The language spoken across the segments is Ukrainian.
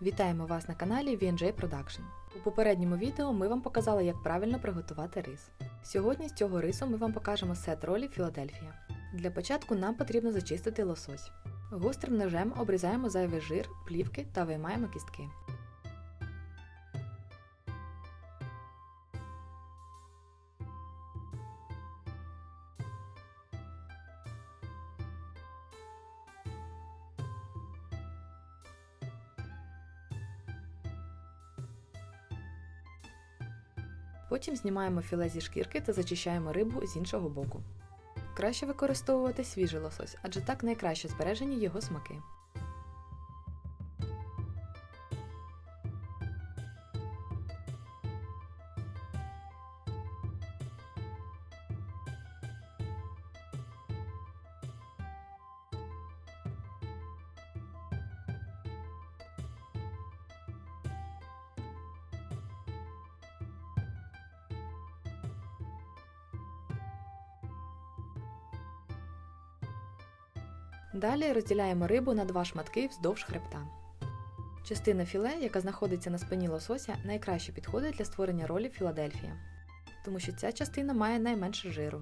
Вітаємо вас на каналі V&J Production. У попередньому відео ми вам показали, як правильно приготувати рис. Сьогодні з цього рису ми вам покажемо сет ролів Філадельфія. Для початку нам потрібно зачистити лосось. Гострим ножем обрізаємо зайвий жир, плівки та виймаємо кістки. Потім знімаємо філе зі шкірки та зачищаємо рибу з іншого боку. Краще використовувати свіжий лосось, адже так найкраще збережені його смаки. Далі розділяємо рибу на два шматки вздовж хребта. Частина філе, яка знаходиться на спині лосося, найкраще підходить для створення ролів Філадельфія, тому що ця частина має найменше жиру.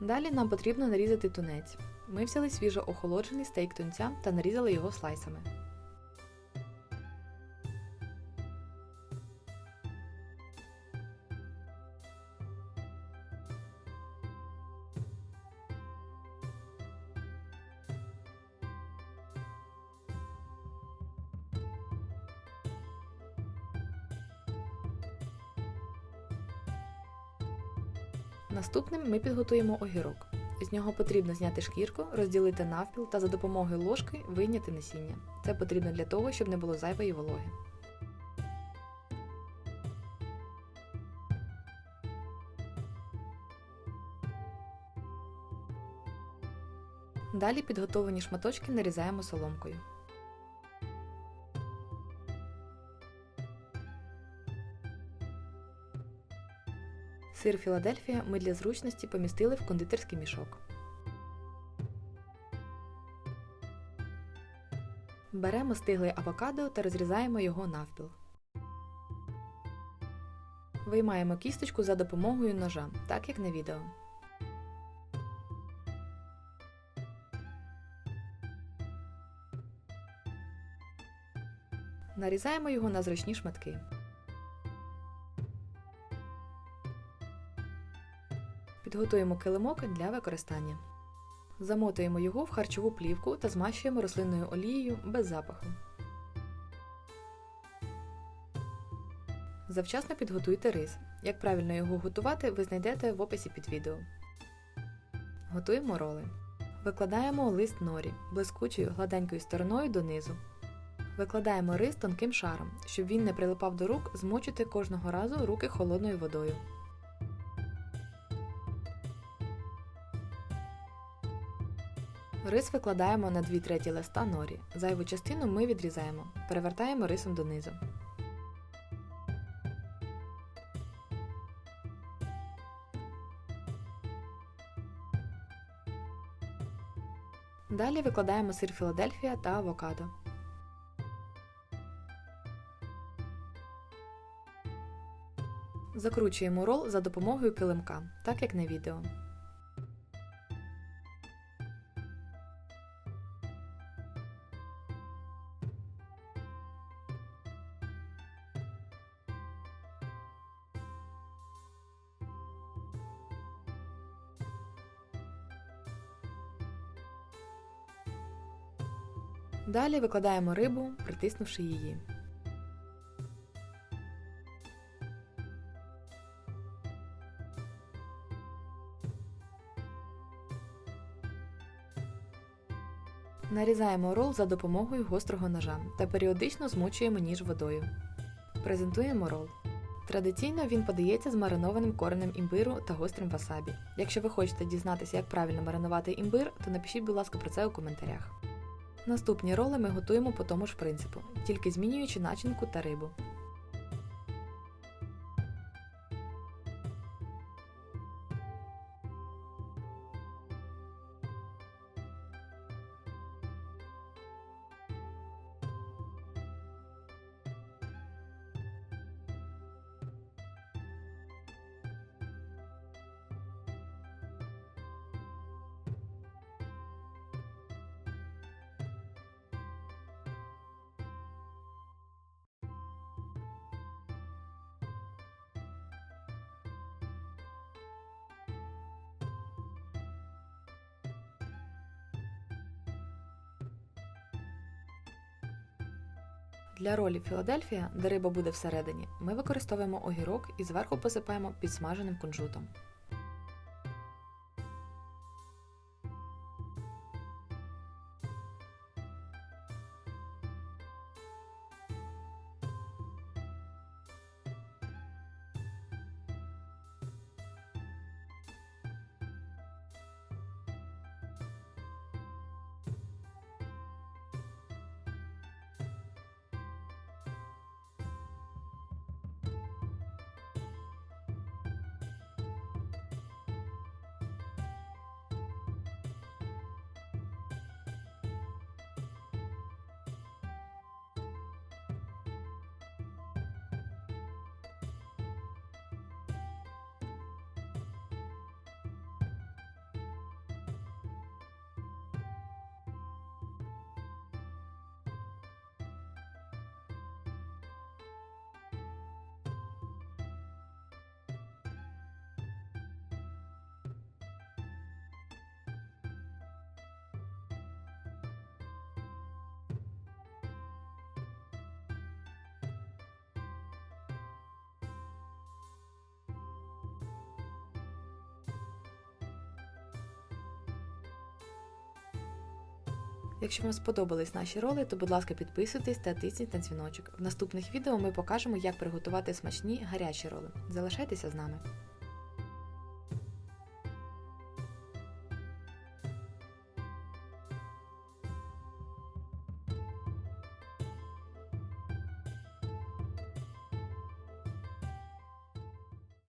Далі нам потрібно нарізати тунець. Ми взяли свіжо охолоджений стейк тунця та нарізали його слайсами. Наступним ми підготуємо огірок. З нього потрібно зняти шкірку, розділити навпіл та за допомогою ложки вийняти насіння. Це потрібно для того, щоб не було зайвої вологи. Далі підготовлені шматочки нарізаємо соломкою. Сир Філадельфія ми для зручності помістили в кондитерський мішок. Беремо стиглий авокадо та розрізаємо його навпіл. Виймаємо кісточку за допомогою ножа, так як на відео. Нарізаємо його на зручні шматки. Підготуємо килимок для використання. Замотуємо його в харчову плівку та змащуємо рослинною олією без запаху. Завчасно підготуйте рис. Як правильно його готувати, ви знайдете в описі під відео. Готуємо роли. Викладаємо лист норі, блискучою гладенькою стороною донизу. Викладаємо рис тонким шаром, щоб він не прилипав до рук, змочуйте кожного разу руки холодною водою. Рис викладаємо на 2/3 листа норі. Зайву частину ми відрізаємо. Перевертаємо рисом донизу. Далі викладаємо сир Філадельфія та авокадо. Закручуємо рол за допомогою килимка, так як на відео. Далі викладаємо рибу, притиснувши її. Нарізаємо рол за допомогою гострого ножа та періодично змочуємо ніж водою. Презентуємо рол. Традиційно він подається з маринованим коренем імбиру та гострим васабі. Якщо ви хочете дізнатися, як правильно маринувати імбир, то напишіть, будь ласка, про це у коментарях. Наступні роли ми готуємо по тому ж принципу, тільки змінюючи начинку та рибу. Для ролі Філадельфія, де риба буде всередині, ми використовуємо огірок і зверху посипаємо підсмаженим кунжутом. Якщо вам сподобались наші роли, то будь ласка підписуйтесь та тисніть на дзвіночок. В наступних відео ми покажемо, як приготувати смачні гарячі роли. Залишайтеся з нами!